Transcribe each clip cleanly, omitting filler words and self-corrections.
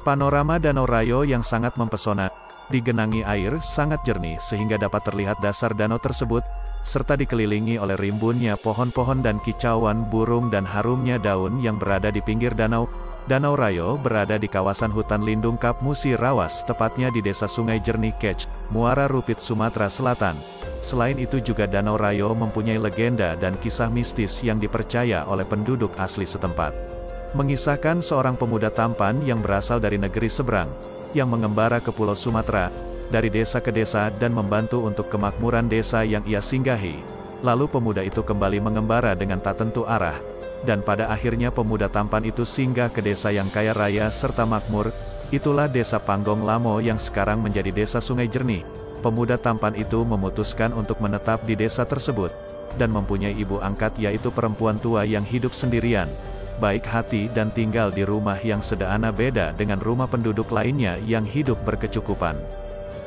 Panorama Danau Rayo yang sangat mempesona, digenangi air sangat jernih sehingga dapat terlihat dasar danau tersebut, serta dikelilingi oleh rimbunnya pohon-pohon dan kicauan burung dan harumnya daun yang berada di pinggir danau. Danau Rayo berada di kawasan hutan lindung Kap Musi Rawas, tepatnya di desa Sungai Jernih Kec, Muara Rupit, Sumatera Selatan. Selain itu juga Danau Rayo mempunyai legenda dan kisah mistis yang dipercaya oleh penduduk asli setempat. Mengisahkan seorang pemuda tampan yang berasal dari negeri seberang, yang mengembara ke Pulau Sumatera, dari desa ke desa dan membantu untuk kemakmuran desa yang ia singgahi. Lalu pemuda itu kembali mengembara dengan tak tentu arah, dan pada akhirnya pemuda tampan itu singgah ke desa yang kaya raya serta makmur. Itulah desa Panggong Lamo yang sekarang menjadi desa Sungai Jernih. Pemuda tampan itu memutuskan untuk menetap di desa tersebut, dan mempunyai ibu angkat yaitu perempuan tua yang hidup sendirian, baik hati dan tinggal di rumah yang sederhana beda dengan rumah penduduk lainnya yang hidup berkecukupan.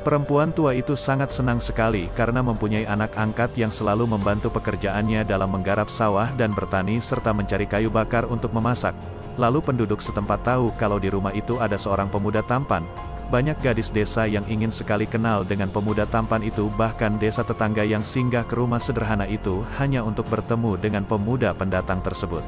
Perempuan tua itu sangat senang sekali karena mempunyai anak angkat yang selalu membantu pekerjaannya dalam menggarap sawah dan bertani serta mencari kayu bakar untuk memasak. Lalu penduduk setempat tahu kalau di rumah itu ada seorang pemuda tampan. Banyak gadis desa yang ingin sekali kenal dengan pemuda tampan itu, bahkan desa tetangga yang singgah ke rumah sederhana itu hanya untuk bertemu dengan pemuda pendatang tersebut.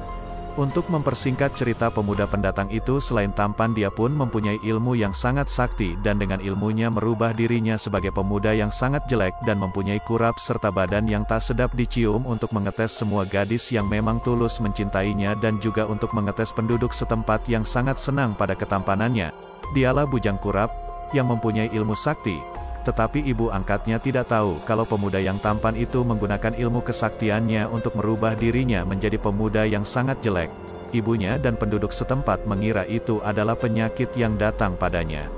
Untuk mempersingkat cerita, pemuda pendatang itu selain tampan dia pun mempunyai ilmu yang sangat sakti dan dengan ilmunya merubah dirinya sebagai pemuda yang sangat jelek dan mempunyai kurap serta badan yang tak sedap dicium untuk mengetes semua gadis yang memang tulus mencintainya dan juga untuk mengetes penduduk setempat yang sangat senang pada ketampanannya. Dialah bujang kurap, yang mempunyai ilmu sakti. Tetapi ibu angkatnya tidak tahu kalau pemuda yang tampan itu menggunakan ilmu kesaktiannya untuk merubah dirinya menjadi pemuda yang sangat jelek. Ibunya dan penduduk setempat mengira itu adalah penyakit yang datang padanya.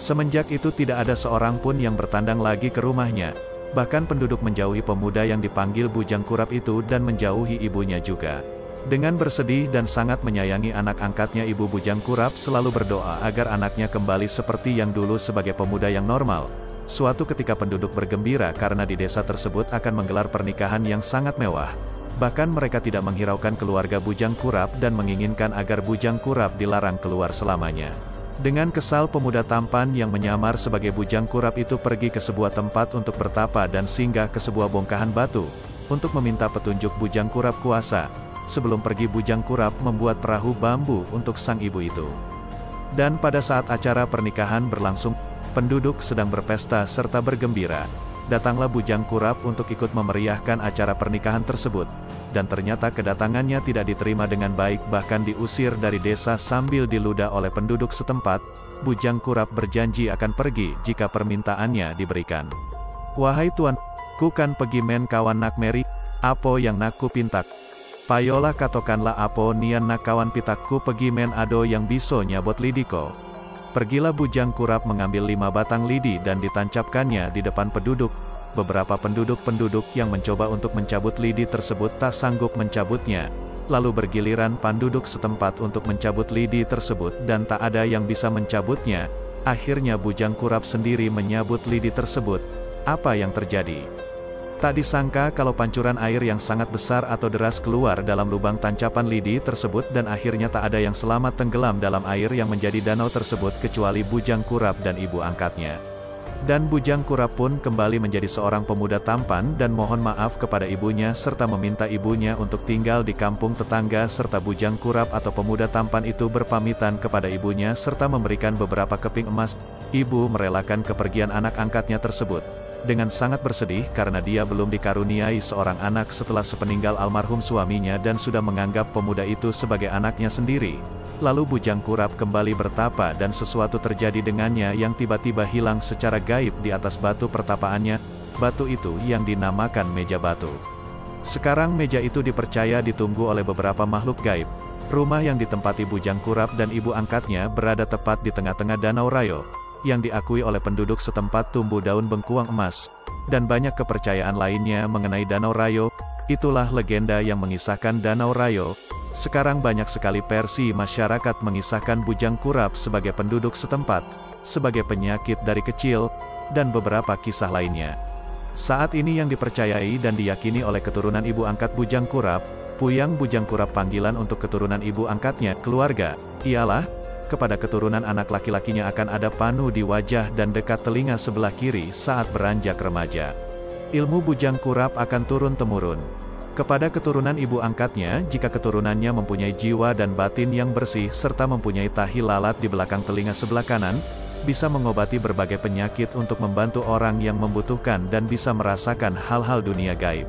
Semenjak itu tidak ada seorang pun yang bertandang lagi ke rumahnya. Bahkan penduduk menjauhi pemuda yang dipanggil bujang kurap itu dan menjauhi ibunya juga. Dengan bersedih dan sangat menyayangi anak angkatnya, ibu bujang kurap selalu berdoa agar anaknya kembali seperti yang dulu sebagai pemuda yang normal. Suatu ketika penduduk bergembira karena di desa tersebut akan menggelar pernikahan yang sangat mewah. Bahkan mereka tidak menghiraukan keluarga bujang kurap dan menginginkan agar bujang kurap dilarang keluar selamanya. Dengan kesal, pemuda tampan yang menyamar sebagai bujang kurap itu pergi ke sebuah tempat untuk bertapa dan singgah ke sebuah bongkahan batu, untuk meminta petunjuk bujang kurap kuasa. Sebelum pergi, bujang kurap membuat perahu bambu untuk sang ibu itu. Dan pada saat acara pernikahan berlangsung, penduduk sedang berpesta serta bergembira. Datanglah bujang kurap untuk ikut memeriahkan acara pernikahan tersebut. Dan ternyata kedatangannya tidak diterima dengan baik, bahkan diusir dari desa sambil diludah oleh penduduk setempat. Bujang kurap berjanji akan pergi jika permintaannya diberikan. "Wahai tuan, ku kan pergi men kawan nak meri, apo yang nak ku pintak. Payola katokanlah apo nian nak kawan pitakku pergi men ado yang biso nyabot lidiko." Pergilah bujang kurap mengambil 5 batang lidi dan ditancapkannya di depan penduduk. Beberapa penduduk yang mencoba untuk mencabut lidi tersebut tak sanggup mencabutnya. Lalu bergiliran penduduk setempat untuk mencabut lidi tersebut dan tak ada yang bisa mencabutnya. Akhirnya bujang kurap sendiri menyabut lidi tersebut. Apa yang terjadi? Tak disangka kalau pancuran air yang sangat besar atau deras keluar dalam lubang tancapan lidi tersebut dan akhirnya tak ada yang selamat tenggelam dalam air yang menjadi danau tersebut kecuali bujang kurap dan ibu angkatnya. Dan bujang kurap pun kembali menjadi seorang pemuda tampan dan mohon maaf kepada ibunya serta meminta ibunya untuk tinggal di kampung tetangga, serta bujang kurap atau pemuda tampan itu berpamitan kepada ibunya serta memberikan beberapa keping emas. Ibu merelakan kepergian anak angkatnya tersebut dengan sangat bersedih karena dia belum dikaruniai seorang anak setelah sepeninggal almarhum suaminya dan sudah menganggap pemuda itu sebagai anaknya sendiri. Lalu bujang kurap kembali bertapa dan sesuatu terjadi dengannya yang tiba-tiba hilang secara gaib di atas batu pertapaannya. Batu itu yang dinamakan meja batu. Sekarang meja itu dipercaya ditunggu oleh beberapa makhluk gaib. Rumah yang ditempati bujang kurap dan ibu angkatnya berada tepat di tengah-tengah Danau Rayo, yang diakui oleh penduduk setempat tumbuh daun bengkuang emas, dan banyak kepercayaan lainnya mengenai Danau Rayo. Itulah legenda yang mengisahkan Danau Rayo. Sekarang banyak sekali versi masyarakat mengisahkan bujang kurap sebagai penduduk setempat, sebagai penyakit dari kecil, dan beberapa kisah lainnya. Saat ini yang dipercayai dan diyakini oleh keturunan ibu angkat bujang kurap, Puyang bujang kurap panggilan untuk keturunan ibu angkatnya, keluarga, ialah kepada keturunan anak laki-lakinya akan ada panu di wajah dan dekat telinga sebelah kiri saat beranjak remaja. Ilmu bujang kurap akan turun-temurun kepada keturunan ibu angkatnya jika keturunannya mempunyai jiwa dan batin yang bersih serta mempunyai tahi lalat di belakang telinga sebelah kanan, bisa mengobati berbagai penyakit untuk membantu orang yang membutuhkan dan bisa merasakan hal-hal dunia gaib.